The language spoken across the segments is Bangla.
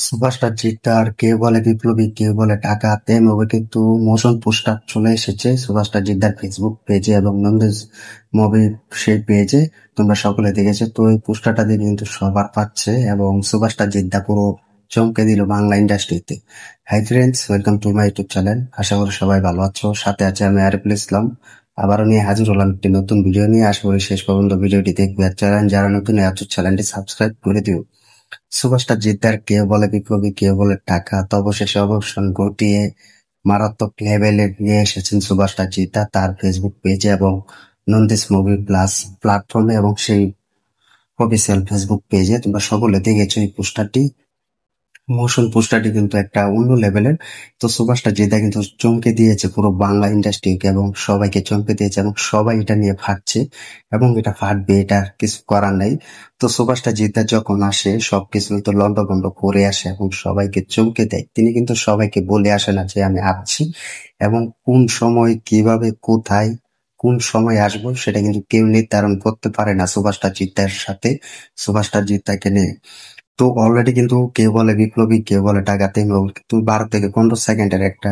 সুপারস্টার জিদ্দার কেউ বলে বিপ্লবী, কেউ বলে ডাকাত, এই মুভি কিন্তু মোশন পোস্টার চলে এসেছে সুপারস্টার জিদ্দার ফেসবুক পেজে এবং নন্দেজ মুভি সেই পেজে। তোমরা সকলে দেখেছো তো, এই পোস্টারটা দিয়ে কিন্তু সবার পাচ্ছে এবং সুপারস্টার জিদ্দা পুরো চমকে দিল বাংলা ইন্ডাস্ট্রিতে। Hi friends, welcome to my YouTube channel. আশা করি সবাই ভালো আছো। সাথে আছে আমি আরিফুল ইসলাম। আবারও নিয়ে হাজির হলাম একটি নতুন ভিডিও নিয়ে। আশা করি শেষ পর্যন্ত ভিডিওটি দেখবে আর চ্যানেল যারা নতুন আছো চ্যানেলটি সাবস্ক্রাইব করে দিও। সুভাষটা জিদ্দার কেউ বলে বিপ্লবী, কেউ বলে ডাকাত, অবশেষে অবসান ঘটিয়ে মারাত্মক লেভেলে নিয়ে এসেছেন সুভাষটা জিদ্দা তার ফেসবুক পেজে এবং নন্দিস মুভি প্লাস প্ল্যাটফর্মে এবং সেই অফিসিয়াল ফেসবুক পেজে। তোমরা সকলে দেখেছো এই পোস্টারটি। মোশন পোস্টারটি কিন্তু একটা অন্য লেভেলের। তো সুভাষটা জেদা কিন্তু চমকে দিয়েছে পুরো বাংলা ইন্ডাস্ট্রিকে এবং সবাইকে চমকে দিয়েছে এবং সবাই এটা নিয়ে ফাটছে এবং এটা ফাটবে, এটা কিছু করার নাই। তো সুভাষটা জেদা যখন আসে সবকিছু তো লন্ডভন্ড করে আসে এবং সবাইকে চমকে দেয়। তিনি কিন্তু সবাইকে বলে আসে না যে আমি আসছি এবং কোন সময় কিভাবে কোথায় কোন সময় আসবো সেটা কিন্তু কেউ নির্ধারণ করতে পারে না সুভাষটা জিদ্দার সাথে, সুভাষটা জিদ্দাকে নিয়ে। তো অলরেডি কিন্তু কেউ বলে বিপ্লবী, কেউ বলে ডাকাতি কিন্তু 12 থেকে 15 সেকেন্ডের একটা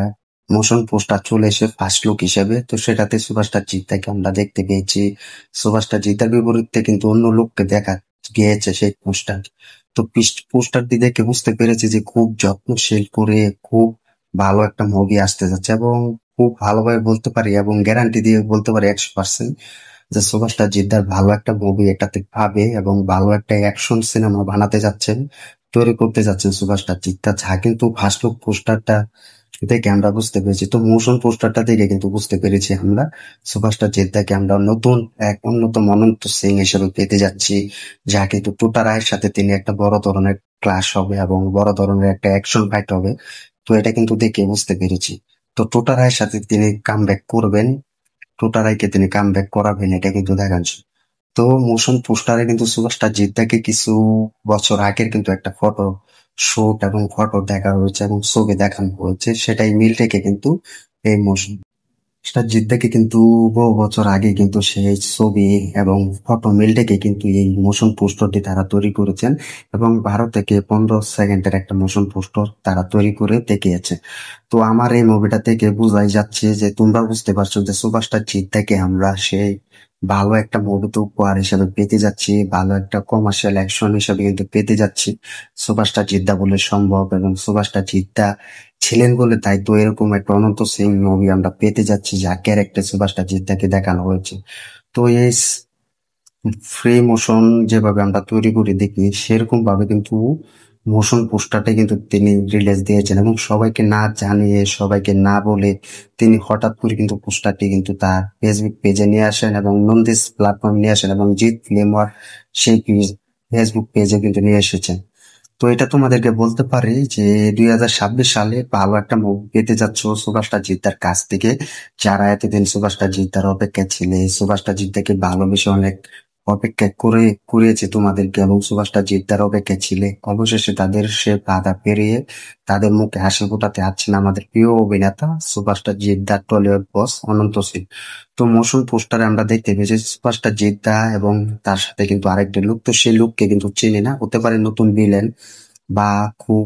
মোশন পোস্টার চলে এসে ফার্স্ট লুক হিসেবে। তো সেটাতে সুভাষটা জিদ্দাকে আমরা দেখতে পেয়েছি। সুভাষটা জিদ্দার বিপরীতে কিন্তু অন্য লোককে দেখা গিয়েছে সেই পোস্টার। তো পোস্টার দিয়ে দেখে বুঝতে পেরেছি যে খুব যত্নশীল করে খুব ভালো একটা মুভি আসতে যাচ্ছে এবং খুব ভালোভাবে বলতে পারি এবং গ্যারান্টি দিয়ে বলতে পারি 100% যে সুভাষটা জিদ্দার ভালো একটা মুভি এটাতে পাবে এবং ভালো একটা অ্যাকশন সিনেমা বানাতে যাচ্ছেন, তৈরি করতে যাচ্ছেন সুভাষটা জিদ্দা। যা কিন্তু ফার্স্ট লুক পোস্টারটা দেখে আমরা বুঝতে পেরেছি। তো মোশন পোস্টারটা দেখে কিন্তু বুঝতে পেরেছি আমরা সুভাষটা জিদ্দাকে আমরা নতুন এক অন্যতম অনন্ত সিং হিসেবে পেতে যাচ্ছি। যা কিন্তু টুটা রায়ের সাথে তিনি একটা বড় ধরনের ক্লাশ হবে এবং বড় ধরনের একটা অ্যাকশন ফাইট হবে। তো এটা কিন্তু দেখে বুঝতে পেরেছি। তো টুটা রায়ের সাথে তিনি কামব্যাক করবেন, টোটারাইকে তিনি কামব্যাক করাবেন, এটা কিন্তু দেখাচ্ছে। তো মোশন পোস্টারে কিন্তু সুপারস্টার জিদ্দাকে কিছু বছর আগের কিন্তু একটা ফটো শুট এবং ফটো দেখা হয়েছে এবং ছবি দেখানো হয়েছে, সেটাই মিল রেখে কিন্তু এই মোশন স্টার জিদ্দাকে কিন্তু বহু বছর আগে কিন্তু সেই ছবি এবং ফটো মিল রেখে কিন্তু এই মোশন পোস্টারটি তারা তৈরি করেছেন এবং 12 থেকে 15 সেকেন্ডের একটা মোশন পোস্টার তারা তৈরি করে দেখিয়েছে। তো আমার এই মুভিটা থেকে বোঝাই যাচ্ছে যে তোমরা বুঝতে পারছো যে সুপারস্টার জিদ্দাকে আমরা সেই ভালো একটা মুভি তো উপহার হিসেবে পেতে যাচ্ছি, ভালো একটা কমার্শিয়াল অ্যাকশন হিসেবে কিন্তু পেতে যাচ্ছি। সুপারস্টার জিদ্দা বলে সম্ভব এবং সুপারস্টার জিদ্দা ছিলেন বলে তাই তো এরকম একটা অনন্ত সিং মুভি আমরা পেতে যাচ্ছি যা ক্যারেক্টার সুপারস্টার জিদ্দাকে দেখানো হয়েছে। তো এই ফ্রি মোশন যেভাবে আমরা তৈরি করে দেখি সেরকম ভাবে কিন্তু মোশন পোস্টারটা কিন্তু তিনি রিলিজ দিয়েছেন এবং সবাইকে না জানিয়ে সবাইকে না বলে তিনি হঠাৎ করে কিন্তু পোস্টারটি কিন্তু তার ফেসবুক পেজে নিয়ে আসেন এবং নন্দিস প্ল্যাটফর্ম নিয়ে আসেন এবং জিৎ ফিল্ম সেই ফেসবুক পেজে কিন্তু নিয়ে এসেছেন। তো এটা তোমাদেরকে বলতে পারি যে 2026 সালে ভালো একটা মুভি পেতে যাচ্ছ সুভাষটা জিদ্দার কাছ থেকে। যারা এতদিন সুভাষটা জিদ্দার অপেক্ষা ছিলে, সুভাষটা জিদ্দাকে ভালোবেসে অনেক অপেক্ষা করে করিয়েছে তোমাদেরকে এবং সুভাষটা জিদ্দার অপেক্ষা ছিলে, অবশেষে তাদের সে বাধা পেরিয়ে তাদের মুখে হাসি ফোটাতে আসছেন আমাদের প্রিয় অভিনেতা সুভাষটা জিদ্দার টলিউড বস অনন্ত সিং। তো মোশন পোস্টারে আমরা দেখতে পেয়েছি সুপারস্টার জিদ্দা এবং তার সাথে কিন্তু আরেকটা লোক, তো সেই লোককে কিন্তু চিনি না, হতে পারে নতুন ভিলেন বা খুব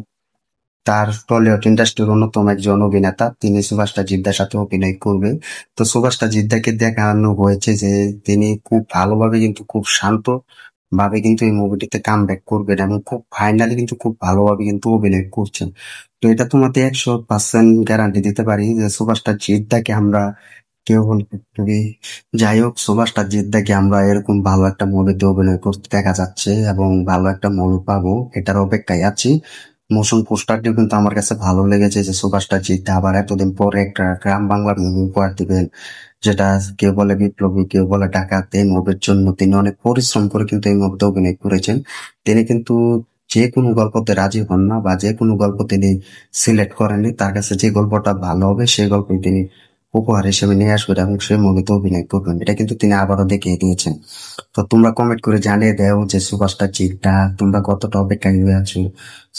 তার টলিউড ইন্ডাস্ট্রির অন্যতম একজন অভিনেতা, তিনি সুভাষটা জিদ্দার সাথে অভিনয় করবে। তো সুভাষটা জিদ্দাকে দেখানো হয়েছে যে তিনি খুব ভালোভাবে কিন্তু খুব শান্ত ভাবে কিন্তু এই মুভিটিতে কামব্যাক করবেন এবং খুব ফাইনালি কিন্তু খুব ভালোভাবে কিন্তু অভিনয় করছেন। তো এটা তোমাদের 100% গ্যারান্টি দিতে পারি যে সুভাষটা জিদ্দাকে আমরা কেউ বলবে। যাই হোক, সুভাষটা জিদ্দাকে আমরা এরকম ভালো একটা মুভিতে অভিনয় করতে দেখা যাচ্ছে এবং ভালো একটা মুভি পাবো, এটার অপেক্ষায় আছি। মোশন পোস্টারটিও কিন্তু আমার কাছে ভালো লেগেছে যে সুভাষটা জিদ্দা আবার এতদিন পরে একটা গ্রাম বাংলা মুভি উপহার দিবেন, যেটা কেউ বলে বিপ্লবী, কেউ বলে ডাকাত। এই মুভির জন্য তিনি অনেক পরিশ্রম করে কিন্তু এই মুভিতে অভিনয় করেছেন। তিনি কিন্তু যে কোনো গল্পতে রাজি হন না বা যে কোনো গল্প তিনি সিলেক্ট করেননি, তার কাছে যে গল্পটা ভালো হবে সেই গল্পই তিনি উপহার হিসেবে নিয়ে আসবেন এবং সেই মুভিতে অভিনয় করবেন, এটা কিন্তু তিনি আবারও দেখিয়ে দিয়েছেন। তো তোমরা কমেন্ট করে জানিয়ে দাও যে সুভাষটা জিদ্দা তোমরা কতটা অপেক্ষায় হয়ে আছো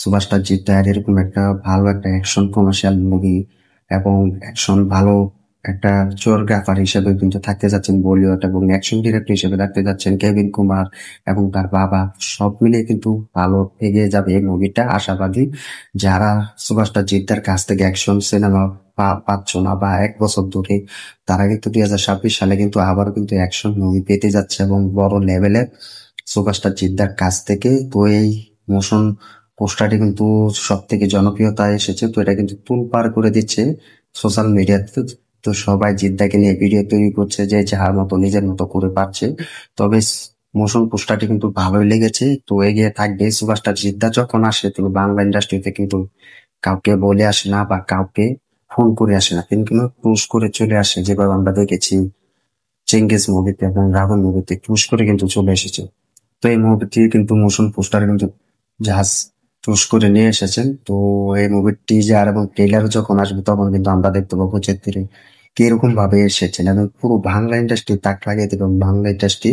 সুভাষটা জিদ্দা এরকম একটা ভালো একটা অ্যাকশন কমার্শিয়াল মুভি এবং অ্যাকশন ভালো একটা কোরিওগ্রাফার হিসেবে কিন্তু থাকতে যাচ্ছেন বলিউড, এবং অ্যাকশন ডিরেক্টর হিসেবে থাকতে যাচ্ছেন কেভিন কুমার এবং তার বাবা। সব মিলিয়ে কিন্তু ভালো এগিয়ে যাবে এই মুভিটা, আশাবাদী। যারা সুপারস্টার জিদ্দার কাছ থেকে অ্যাকশন সিনেমা পাচ্ছ না বা 1 বছর ধরে, তারা কিন্তু 2026 সালে কিন্তু আবারও কিন্তু অ্যাকশন মুভি পেতে যাচ্ছে এবং বড় লেভেলে সুপারস্টার জিদ্দার কাছ থেকে। তো এই মোশন পোস্টারটি কিন্তু সব থেকে জনপ্রিয়তা এসেছে, তো এটা কিন্তু তুলপার করে দিচ্ছে সোশ্যাল মিডিয়াতে। তো সবাই জিদ্দাকে নিয়ে ভিডিও তৈরি করছে, যে যার মতো নিজের মতো করে পারছে। তবে মোশন পোস্টারটি কিন্তু ভালোই লেগেছে। তো এগিয়ে থাকবে সুপারস্টার জিদ্দা যখন আসে, তো বাংলা ইন্ডাস্ট্রিতে কিন্তু কাউকে বলে আসে না বা কাউকে ফোন করে আসে না, কিন্তু পুশ করে চলে আসে, যেভাবে আমরা দেখেছি চেঙ্গিস মুভিতে এবং রাবণ মুভিতে পুশ করে কিন্তু চলে এসেছে। তো এই মুভিটি কিন্তু মোশন পোস্টারে কিন্তু জাহাজ চুজ করে নিয়ে এসেছেন। তো এই মুভির টিজার এবং ট্রেলার যখন আসবে, তখন কিন্তু আমরা দেখতে পাবো যে তিনি কিরকম ভাবে এসেছেন, এবং পুরো বাংলা ইন্ডাস্ট্রি তাক লাগিয়ে দেবে, এবং বাংলা ইন্ডাস্ট্রি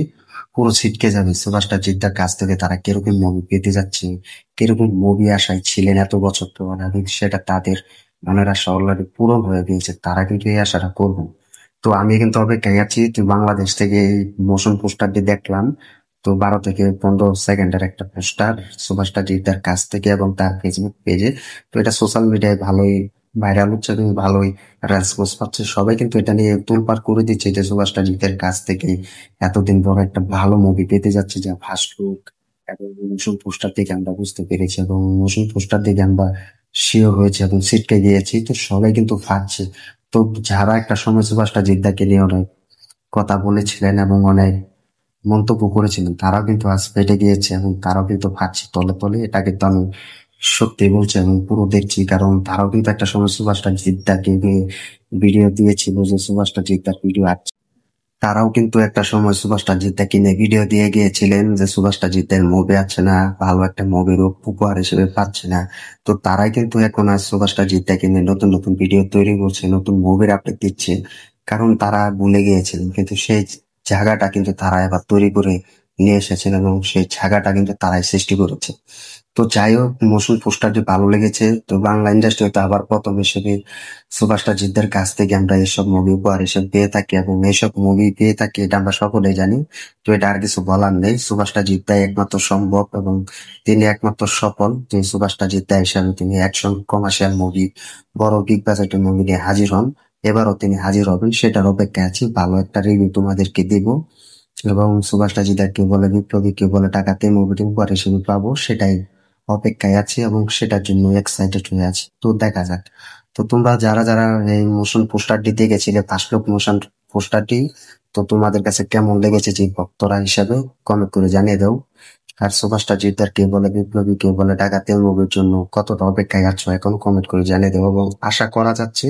পুরো ছিটকে যাবে সুপারস্টার জিদ্দার কাছ থেকে। তারা কিরকম মুভি পেতে যাচ্ছে, কিরকম মুভি আশায় ছিলেন এত বছর তো, এবং সেটা তাদের মনের আশা অলরেডি পূরণ হয়ে গিয়েছে, তারা কিন্তু এই আশাটা করবে। তো আমি কিন্তু অপেক্ষায় আছি। তো বাংলাদেশ থেকে এই মোশন পোস্টারটি দেখলাম, তো 12 থেকে 15 সেকেন্ডের একটা পোস্টার সুভাষটা জিদ্দার কাছ থেকে এবং তার ফেসবুক পেজে। তো এটা সোশ্যাল মিডিয়ায় ভালোই ভাইরাল হচ্ছে এবং ভালোই রেসপন্স পাচ্ছে, সবাই কিন্তু এটা নিয়ে তোলপাড় করে দিচ্ছে যে সুভাষটা জিদ্দার কাছ থেকে এতদিন পর একটা ভালো মুভি পেতে যাচ্ছে, যা ফার্স্ট লুক এবং মোশন পোস্টার থেকে আমরা বুঝতে পেরেছি, এবং মোশন পোস্টার থেকে আমরা শিওর হয়েছে এবং সিটকে গিয়েছি। তো সবাই কিন্তু ফাটছে। তো যারা একটা সময় সুভাষটা জিদ্দাকে নিয়ে অনেক কথা বলেছিলেন এবং অনেক মন্তব্য করেছিলেন, তারাও কিন্তু আজ পেটে গিয়েছে এবং তারাও কিন্তু ভাবছে তলে তলে। এটা কিন্তু আমি সত্যি বলছি এবং পুরো দেখছি, কারণ তারাও কিন্তু একটা সময় সুভাষটা জিদ্দাকে নিয়ে ভিডিও দিয়েছিল, যে সুভাষটা জিদ্দার ভিডিও আসছে। তারাও কিন্তু একটা সময় সুভাষটা জিদ্দাকে নিয়ে ভিডিও দিয়ে গিয়েছিলেন যে সুভাষটা জিদ্দার মুভি আছে না, ভালো একটা মুভির উপহার হিসেবে পাচ্ছে না। তো তারাই কিন্তু এখন আজ সুভাষটা জিদ্দাকে নিয়ে নতুন নতুন ভিডিও তৈরি করছে, নতুন মুভির আপডেট দিচ্ছে। কারণ তারা ভুলে গিয়েছিলেন, কিন্তু সেই জায়গাটা কিন্তু তারা এবার তৈরি করে নিয়ে এসেছেন, এবং সেই জায়গাটা কিন্তু তারাই সৃষ্টি করেছে। তো যাই হোক, মৌসুমী পোস্টারটি ভালো লেগেছে। তো বাংলা ইন্ডাস্ট্রিতে আবার প্রথম হিসেবে সুভাষটা জিদ্দার কাছ থেকে আমরা এসব মুভি উপহার হিসেবে পেয়ে থাকি, এবং এইসব মুভি পেয়ে থাকি, এটা আমরা সকলেই জানি। তো এটা আর কিছু বলার নেই। সুভাষটা জিদ্দাই একমাত্র সম্ভব এবং তিনি একমাত্র সফল, যে সুভাষটা জিদ্দা হিসাবে তিনি অ্যাকশন কমার্শিয়াল মুভি, বড় বিগ বাজেটের মুভি নিয়ে হাজির হন। এবারও তিনি হাজির হবেন, সেটার অপেক্ষায় আছি। ভালো একটা রিভিউ তোমাদেরকে দিব, এবং সুভাষটা জিদ্দার কে বলে বিপ্লবী, কে বলে টাকাতে মুভিটি উপহার হিসেবে পাবো, সেটাই অপেক্ষায় আছি এবং সেটার জন্য এক্সাইটেড হয়ে আছি। তো দেখা যাক। তো তোমরা যারা যারা এই মোশন পোস্টারটি দেখেছিলে, ফার্স্ট লুক মোশন পোস্টারটি, তো তোমাদের কাছে কেমন লেগেছে যে ভক্তরা হিসাবে কমেন্ট করে জানিয়ে দাও। আর সুভাষটা জিদ্দার কে বলে বিপ্লবী, কে বলে ডাকাতের মুভির জন্য কতটা অপেক্ষায় আছো এখন কমেন্ট করে জানিয়ে দেবো, এবং আশা করা যাচ্ছে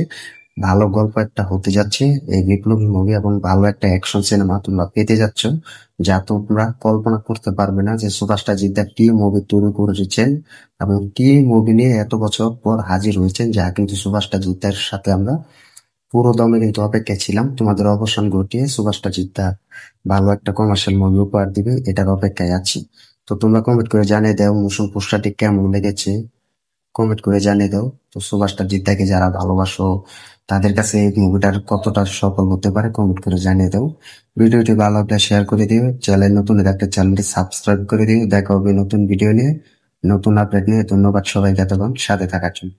ভালো গল্প একটা হতে যাচ্ছে এই বিপ্লবী মুভি, এবং ভালো একটা অ্যাকশন সিনেমা তোমরা পেতে যাচ্ছ, যা তোমরা কল্পনা করতে পারবে না যে সুভাষটা জিদ্দার কি মুভি তৈরি করেছেন এবং কি মুভি নিয়ে এত বছর পর হাজির হয়েছেন, যা কিন্তু সুভাষটা জিদ্দার সাথে আমরা পুরো দমে কিন্তু অপেক্ষায় ছিলাম। তোমাদের অবসান ঘটিয়ে সুভাষটা জিদ্দা ভালো একটা কমার্শিয়াল মুভি উপহার দিবে, এটার অপেক্ষায় আছি। তো তোমরা কমেন্ট করে জানিয়ে দাও মোশন পোস্টারটি কেমন লেগেছে, কমেন্ট করে জানিয়ে দাও। তো সুভাষটা জিদ্দাকে যারা ভালোবাসো, তাদের কাছে এই মুভিটার কতটা সফল হতে পারে কমেন্ট করে জানিয়ে দাও। ভিডিওটি ভালো লাগলে শেয়ার করে দিও, চ্যানেল নতুন একটা চ্যানেলটি সাবস্ক্রাইব করে দিও। দেখা হবে নতুন ভিডিও নিয়ে, নতুন আপডেট নিয়ে। ধন্যবাদ সবাইকে এতক্ষণ সাথে থাকার জন্য।